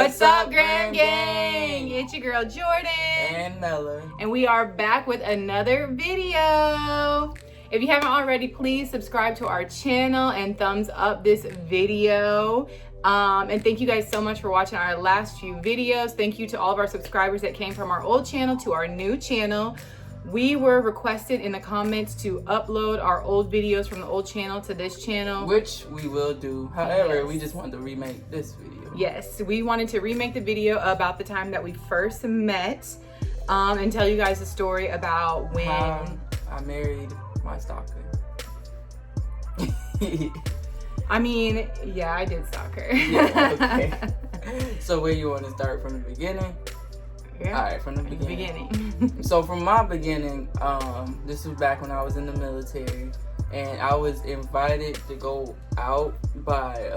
What's up, Graham Gang? It's your girl Jordan and Mella, and we are back with another video. If you haven't already, please subscribe to our channel and thumbs up this video. And thank you guys so much for watching our last few videos. Thank you to all of our subscribers that came from our old channel to our new channel. We were requested in the comments to upload our old videos from the old channel to this channel, which we will do. However, we just wanted to remake this video. Yes, we wanted to remake the video about the time that we first met, and tell you guys a story about when I married my stalker. I mean, yeah, I did stalk her. Yeah, okay. So where you want to start, from the beginning? Yeah. All right, from the beginning. So from my beginning, this was back when I was in the military, and I was invited to go out by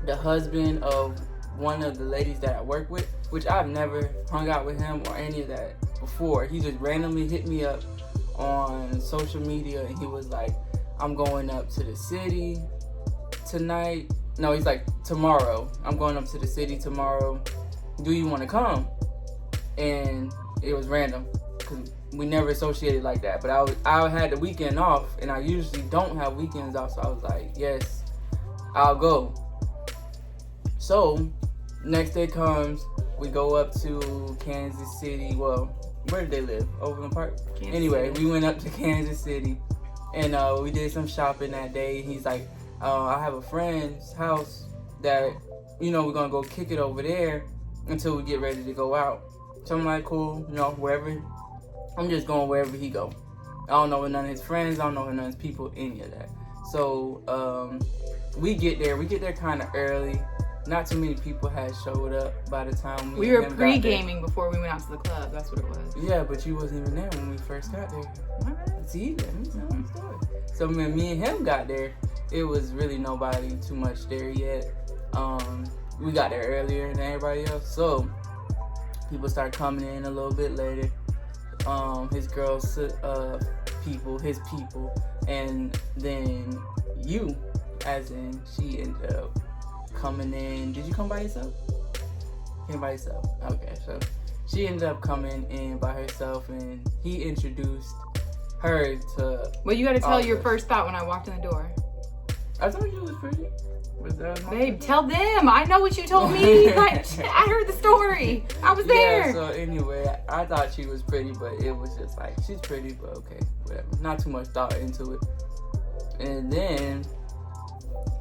the husband of one of the ladies that I work with, which I've never hung out with him or any of that before. He just randomly hit me up on social media, and he was like, I'm going up to the city tonight. No, he's like, tomorrow. I'm going up to the city tomorrow. Do you want to come? And it was random because we never associated like that. But I had the weekend off, and I usually don't have weekends off, so I was like, yes, I'll go. So next day comes, we go up to Kansas City. Well, where did they live? Overland Park? Anyway, we went up to Kansas City, and we did some shopping that day. He's like, I have a friend's house that, we're gonna go kick it over there until we get ready to go out. So I'm like, cool, wherever. I'm just going wherever he go. I don't know none of his friends. I don't know none of his people, any of that. So we get there. We get there kind of early. Not too many people had showed up by the time we were pre-gaming before we went out to the club. That's what it was. Yeah, but you wasn't even there when we first got there. What? See, let me tell you the story. So when me and him got there, it was really nobody too much there yet. We got there earlier than everybody else, so people start coming in a little bit later. His girls, his people, and then you, as in she ended up coming in. Did you come by yourself? Came by yourself. Okay, so she ended up coming in by herself, and he introduced her to. Well, you got to tell your first thought when I walked in the door. I told you it was pretty. Babe, tell them. I know what you told me. I heard the story. I was there. Yeah, so anyway, I thought she was pretty, but it was just like, she's pretty, but okay, whatever. Not too much thought into it. And then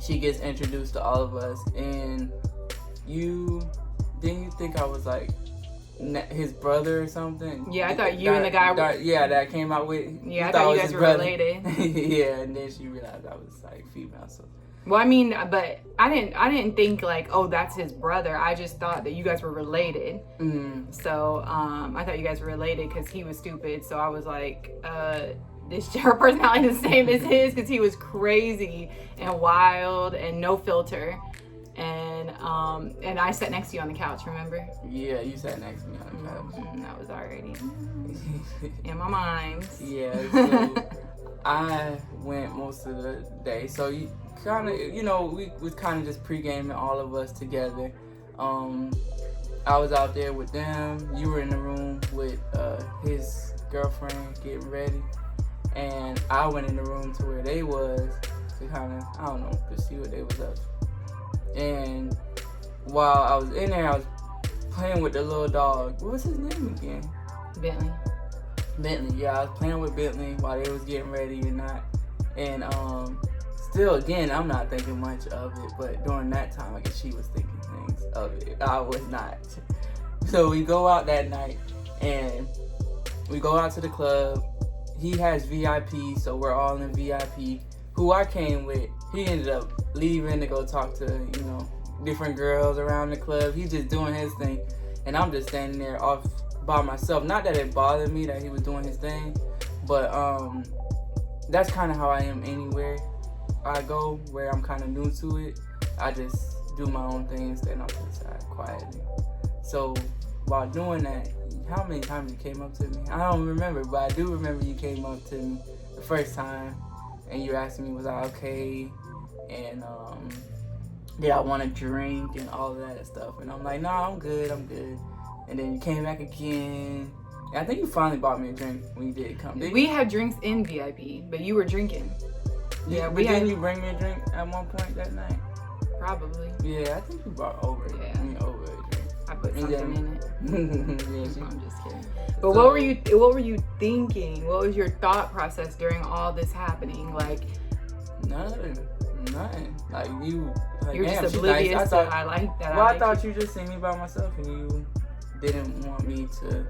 she gets introduced to all of us, and didn't you think I was like his brother or something? Yeah, I thought you and the guy were... that came out with... Yeah, I thought you guys were related. Yeah, and then she realized I was like female, so... Well, I mean, but I didn't think like, oh, that's his brother. I just thought that you guys were related. Mm-hmm. So I thought you guys were related because he was stupid. So I was like, her personality is the same as his, because he was crazy and wild and no filter. And I sat next to you on the couch, remember? Yeah, you sat next to me on the couch. That was already in my mind. Yeah, so I went most of the day. So you kind of, we was kind of just pre-gaming, all of us together. I was out there with them. You were in the room with his girlfriend getting ready. And I went in the room to where they was to kind of, I don't know, to see what they was up to. And while I was in there, I was playing with the little dog. What was his name again? Bentley, yeah. I was playing with Bentley while they was getting ready and that. And still, again, I'm not thinking much of it. But during that time, I guess she was thinking things of it. I was not. So we go out that night, and we go out to the club. He has VIP, so we're all in VIP. Who I came with, he ended up leaving to go talk to, different girls around the club. He's just doing his thing, and I'm just standing there off by myself. Not that it bothered me that he was doing his thing, but that's kind of how I am anywhere I go, where I'm kind of new to it. I just do my own thing, stand off to the side quietly. So while doing that, how many times you came up to me? I don't remember, but I do remember you came up to me the first time, and you asked me, was I okay? And I want to drink and all of that stuff. And I'm like, no, I'm good. And then you came back again. And I think you finally bought me a drink when you did come. We had drinks in VIP, but you were drinking. Yeah, but didn't you bring me a drink at one point that night? Probably. Yeah, I think you brought over a drink. I put something in it. I'm just kidding. But So, what were you thinking? What was your thought process during all this happening? Like, nothing. Like you you're damn, just she's oblivious nice. to I like that. Well, I thought you just seen me by myself and you didn't want me to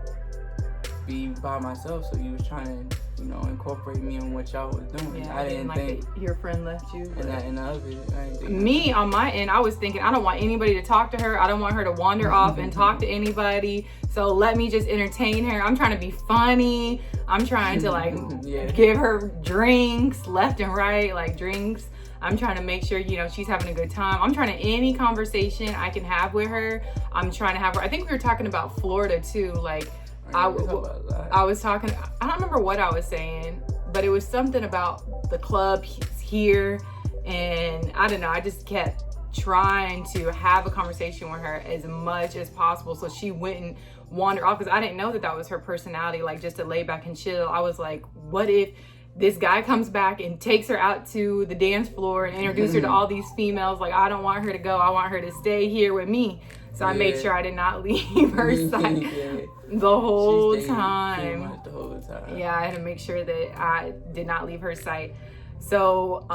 be by myself, so you was trying to, incorporate me in what y'all was doing. Yeah, I didn't think your friend left you. in the other, I didn't think Me on my end, I was thinking I don't want anybody to talk to her. I don't want her to wander off and talk to anybody. So let me just entertain her. I'm trying to be funny. I'm trying to give her drinks left and right, like drinks. I'm trying to make sure, she's having a good time. I'm trying to, any conversation I can have with her, I'm trying to have her. I think we were talking about Florida too. Like, I was talking, I don't remember what I was saying, but it was something about the club here. And I don't know, I just kept trying to have a conversation with her as much as possible so she wouldn't wander off, because I didn't know that was her personality, like just to lay back and chill. I was like, what if this guy comes back and takes her out to the dance floor and introduces her to all these females? Like, I don't want her to go. I want her to stay here with me. So I made sure I did not leave her side the whole time. Yeah, I had to make sure that I did not leave her sight. So,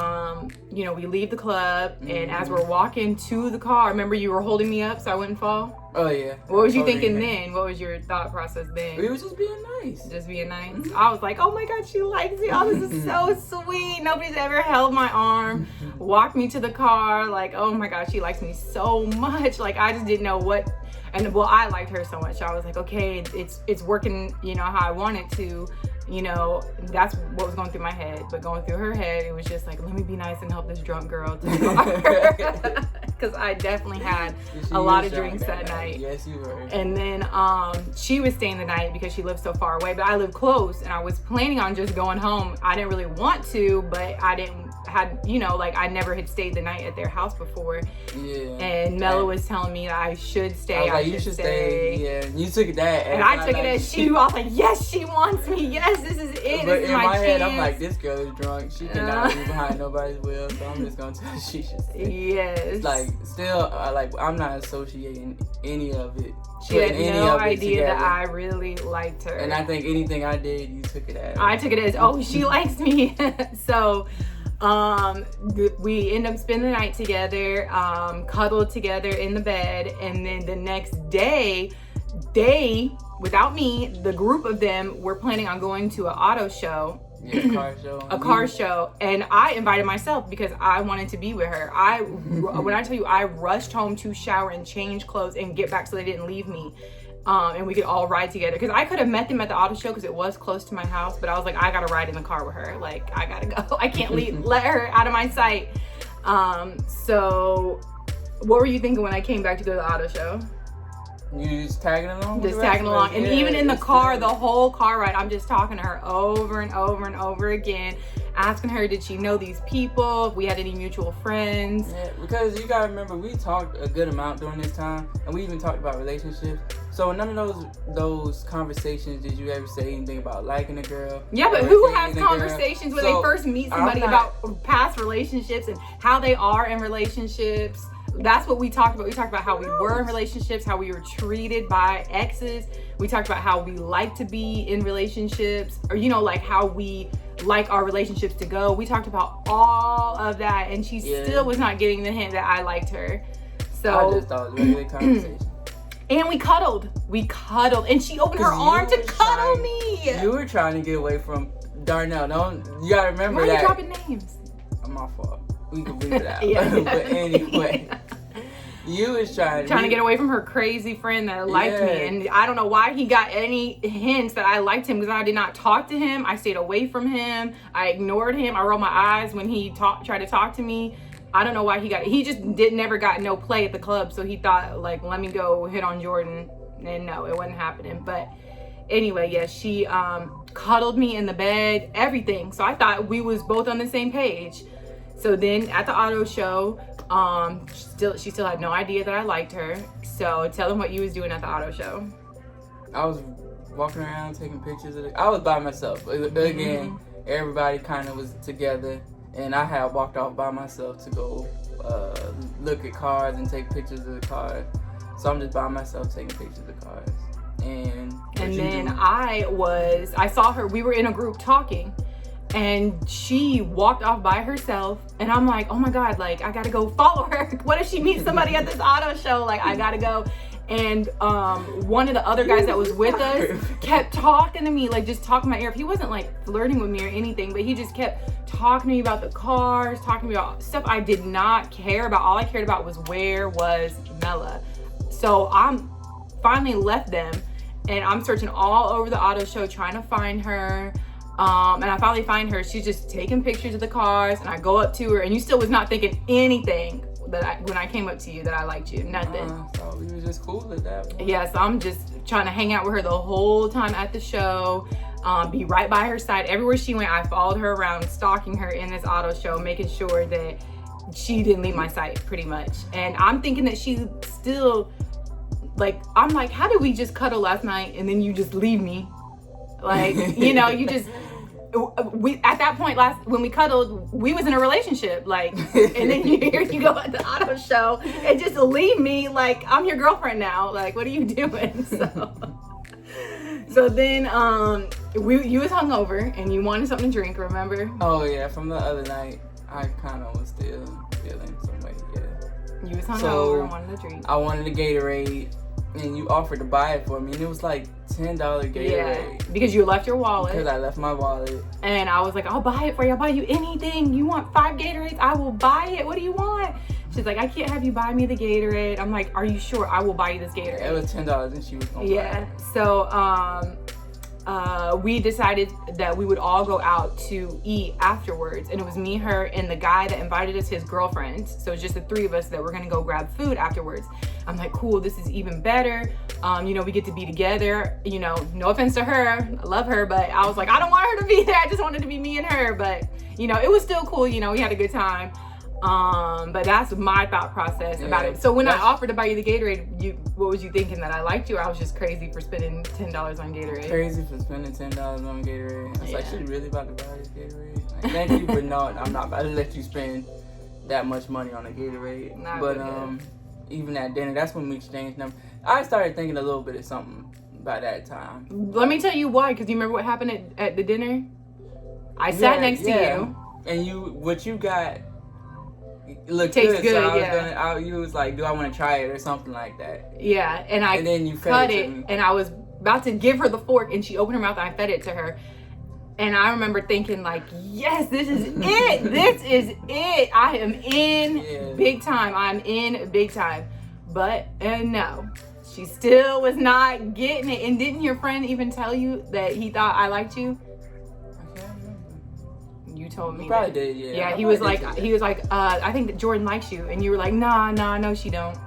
we leave the club, and as we're walking to the car, remember you were holding me up so I wouldn't fall? Oh, yeah. What was you thinking then? What was your thought process then? We was just being nice. Just being nice? I was like, oh my God, she likes me. Oh, this is so sweet. Nobody's ever held my arm, walked me to the car. Like, oh my God, she likes me so much. Like, I just didn't know what, I liked her so much. I was like, okay, it's working, how I want it to. That's what was going through my head. But going through her head, it was just like, let me be nice and help this drunk girl to the car. Because I definitely had a lot of drinks that night. Yes, you were. And then she was staying the night because she lived so far away. But I live close, and I was planning on just going home. I didn't really want to, but I never had stayed the night at their house before. Yeah. And Mella was telling me that I should stay. I was like, you should stay. Yeah. You took it that. And I took it as I was like, yes, she wants me. Yes, this is it. But this is in my head, chance. I'm like, this girl is drunk. She cannot be behind nobody's wheel. So I'm just gonna tell her she should stay. Yes. Like, still, I'm not associating any of it. She had no idea that I really liked her. And I think anything I did, you took it as. I took it as, oh, she likes me. So, we end up spending the night together, cuddled together in the bed, and then the next day, without me, the group of them were planning on going to an auto show. Yeah, a car show. A car show, and I invited myself because I wanted to be with her. When I tell you, I rushed home to shower and change clothes and get back so they didn't leave me. And we could all ride together, because I could have met them at the auto show because it was close to my house, but I was like, I gotta ride in the car with her. Like, I gotta go. I can't let her out of my sight. So what were you thinking when I came back to go to the auto show? You just tagging along? Just tagging along. And even in the car, the whole car ride, I'm just talking to her over and over and over again, asking her, did she know these people? If we had any mutual friends. Yeah, because you gotta remember, we talked a good amount during this time, and we even talked about relationships. So in none of those conversations did you ever say anything about liking a girl. Yeah, but who has conversations when they first meet somebody about past relationships and how they are in relationships? That's what we talked about. We talked about how we were in relationships, how we were treated by exes. We talked about how we like to be in relationships, or like how we like our relationships to go. We talked about all of that, and she still was not getting the hint that I liked her. So I just thought it was a good conversation. And we cuddled, and she opened her arm to cuddle me. You were trying to get away from Darnell. You gotta remember that. Why are you dropping names? My fault. We can leave it out. But anyway. You was trying to get away from her crazy friend that liked me, and I don't know why he got any hints that I liked him, because I did not talk to him. I stayed away from him. I ignored him. I rolled my eyes when he tried to talk to me. I don't know why he just never got no play at the club, so he thought, like, let me go hit on Jordan, and no, it wasn't happening. But anyway, yes, she cuddled me in the bed, everything. So I thought we was both on the same page. So then at the auto show, she still had no idea that I liked her. So tell them what you was doing at the auto show. I was walking around taking pictures of I was by myself. Again, everybody kind of was together, and I had walked off by myself to go look at cars and take pictures of the cars. So I'm just by myself taking pictures of cars. And then I saw her, we were in a group talking, and she walked off by herself, and I'm like, oh my God, like, I gotta go follow her. What if she meets somebody at this auto show? Like, I gotta go. And one of the other guys that was with us kept talking to me, like just talking my ear off. He wasn't like flirting with me or anything, but he just kept talking to me about the cars, talking to me about stuff I did not care about. All I cared about was where was Mella. So I'm finally left them, and I'm searching all over the auto show trying to find her. And I finally find her. She's just taking pictures of the cars, and I go up to her, and you still was not thinking anything when I came up to you that I liked you. Nothing. So we were just cool at that point. Yeah, so I'm just trying to hang out with her the whole time at the show, be right by her side. Everywhere she went, I followed her around, stalking her in this auto show, making sure that she didn't leave my sight, pretty much. And I'm thinking that she still, like, I'm like, how did we just cuddle last night and then you just leave me? Like, you know, you just... We at that point when we cuddled, we was in a relationship, like, and then here you go at the auto show and just leave me like I'm your girlfriend now. Like, what are you doing? So then you was hungover and you wanted something to drink, remember? Oh yeah, from the other night, I kind of was still feeling some way. Yeah. You was hungover and wanted a drink. I wanted a Gatorade, and you offered to buy it for me, and it was like $10 Gatorade. Yeah, because you left your wallet. Because I left my wallet. And I was like, I'll buy it for you. I'll buy you anything. You want 5 Gatorades? I will buy it. What do you want? She's like, I can't have you buy me the Gatorade. I'm like, are you sure? I will buy you this Gatorade. It was $10 and she was going to buy it. So we decided that we would all go out to eat afterwards. And it was me, her, and the guy that invited us, his girlfriend. So it's just the 3 of us that were going to go grab food afterwards. I'm like, cool, this is even better. You know, we get to be together. You know, no offense to her, I love her, but I was like, I don't want her to be there. I just wanted to be me and her. But, you know, it was still cool. You know, we had a good time. But that's my thought process about it. So when I offered to buy you the Gatorade, what was you thinking, that I liked you, or I was just crazy for spending $10 on Gatorade? Crazy for spending $10 on Gatorade. I was like, she really about to buy this Gatorade? Like, thank you, but no, I'm not about to let you spend that much money on a Gatorade. Even at dinner, that's when we exchanged numbers. I started thinking a little bit of something by that time. Let me tell you why, because you remember what happened at the dinner? I sat next to you. And what you got looked tastes good. So you was like, do I want to try it or something like that? Yeah, and then you cut it, and I was about to give her the fork, and she opened her mouth, and I fed it to her. And I remember thinking, like, yes, this is it. This is it. I am in big time. I'm in big time. But no, she still was not getting it. And didn't your friend even tell you that he thought I liked you? I can't remember. You told me. You probably did, yeah. Yeah, he was like, I think that Jordan likes you. And you were like, nah, no, she don't.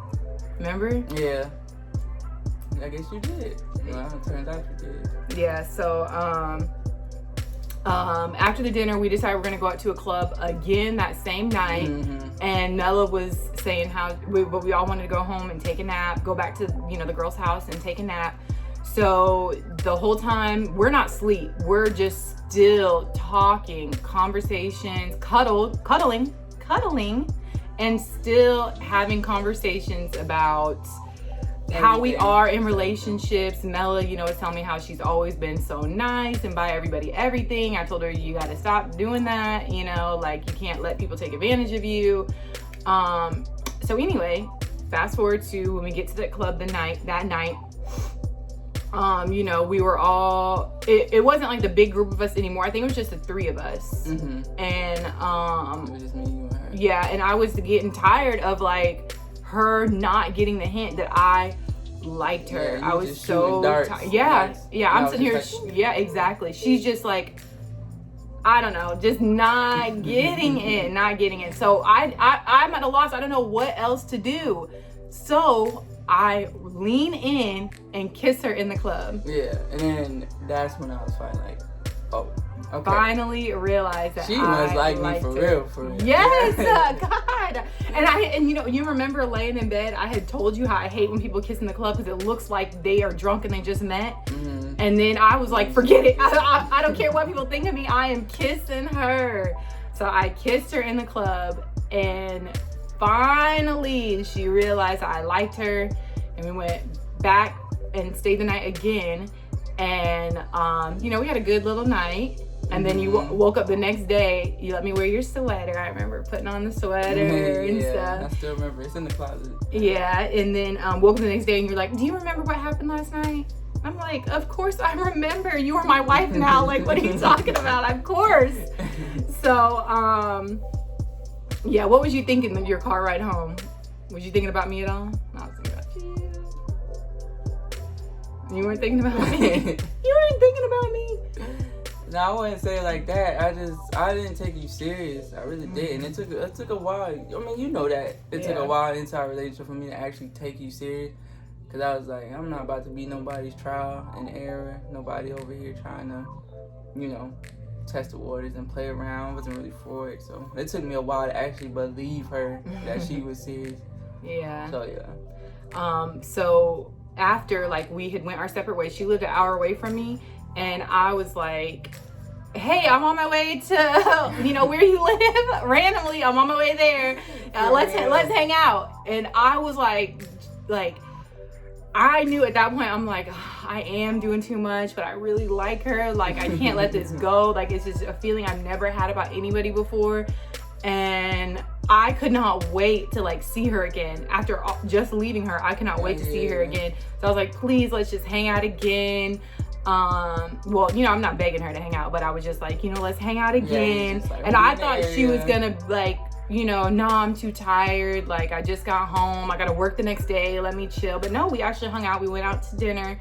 Remember? Yeah. I guess you did. Well, it turns out you did. Yeah, so, after the dinner, we decided we're gonna go out to a club again that same night. And Mella was saying how we all wanted to go home and take a nap, go back to the girls' house and take a nap. So the whole time we're not asleep, we're just still talking, conversations, cuddling, and still having conversations about how we are in relationships. Mella, is telling me how she's always been so nice and buy everybody everything. I told her, you got to stop doing that. Like, you can't let people take advantage of you. So anyway, fast forward to when we get to the club that night. We were all, it wasn't like the big group of us anymore. I think it was just the 3 of us. And it was just me, you, and her. Yeah, and I was getting tired of like her not getting the hint that I liked her. I was so tired. Yeah, I'm sitting here. Yeah, exactly. She's just like, I don't know, just not getting it. So I'm at a loss. I don't know what else to do. So I lean in and kiss her in the club. Yeah, and then that's when I was finally like, oh, finally realized that she must like me for real, for real. Yes, God. And you remember laying in bed, I had told you how I hate when people kiss in the club because it looks like they are drunk and they just met. Mm-hmm. And then I was like, forget it. I don't care what people think of me. I am kissing her. So I kissed her in the club, and finally she realized I liked her, and we went back and stayed the night again. And we had a good little night. And then you woke up the next day. You let me wear your sweater. I remember putting on the sweater and stuff. I still remember. It's in the closet. Yeah, and then woke up the next day and you're like, do you remember what happened last night? I'm like, of course I remember. You are my wife now. Like, what are you talking about? Of course. So, what was you thinking of your car ride home? Was you thinking about me at all? I was thinking about you. You weren't thinking about me? You weren't thinking about me? No, I wouldn't say it like that. I didn't take you serious. I really didn't. It took a while. I mean, you know that. It took a while into our relationship for me to actually take you serious. Because I was like, I'm not about to be nobody's trial and error. Nobody over here trying to, test the waters and play around. I wasn't really for it. So it took me a while to actually believe her that she was serious. Yeah. So, yeah. So after, we had went our separate ways, she lived an hour away from me. And I was like, hey, I'm on my way to, where you live. Randomly, I'm on my way there. Let's hang out. And I was like, I knew at that point, I'm like, I am doing too much, but I really like her. Like, I can't let this go. Like, it's just a feeling I've never had about anybody before. And I could not wait to see her again. After just leaving her, I could not wait to see her again. So I was like, please, let's just hang out again. I'm not begging her to hang out, but I was just like, let's hang out again. And I thought she was gonna no, I'm too tired. Like, I just got home. I gotta work the next day. Let me chill. But no, we actually hung out. We went out to dinner,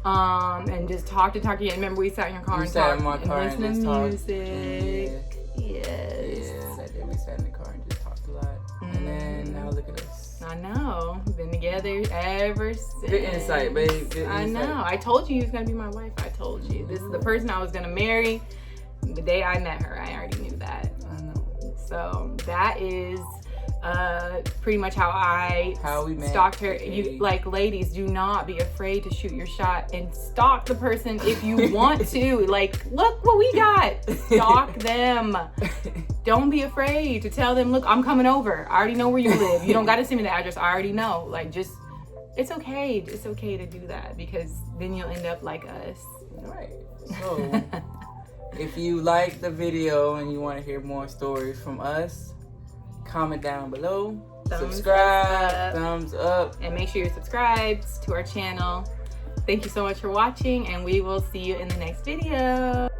and just talked and talked again. Remember, we sat in your car and talked and listened to music. Yes. Yeah, that day we sat in the car and just talked a lot. And then now look at us. I know. We've been together ever since. Good insight, babe. Good I insight. know. I told you he was going to be my wife. I told you. This is the person I was going to marry. The day I met her, I already knew that. I know. So that is pretty much how we stalked her. You, ladies, do not be afraid to shoot your shot and stalk the person if you want to. Look what we got. Stalk them. Don't be afraid to tell them, look, I'm coming over. I already know where you live. You don't got to send me the address. I already know. It's okay. It's okay to do that, because then you'll end up like us. Right. So, if you like the video and you want to hear more stories from us, comment down below. Subscribe. Thumbs up. And make sure you're subscribed to our channel. Thank you so much for watching, and we will see you in the next video.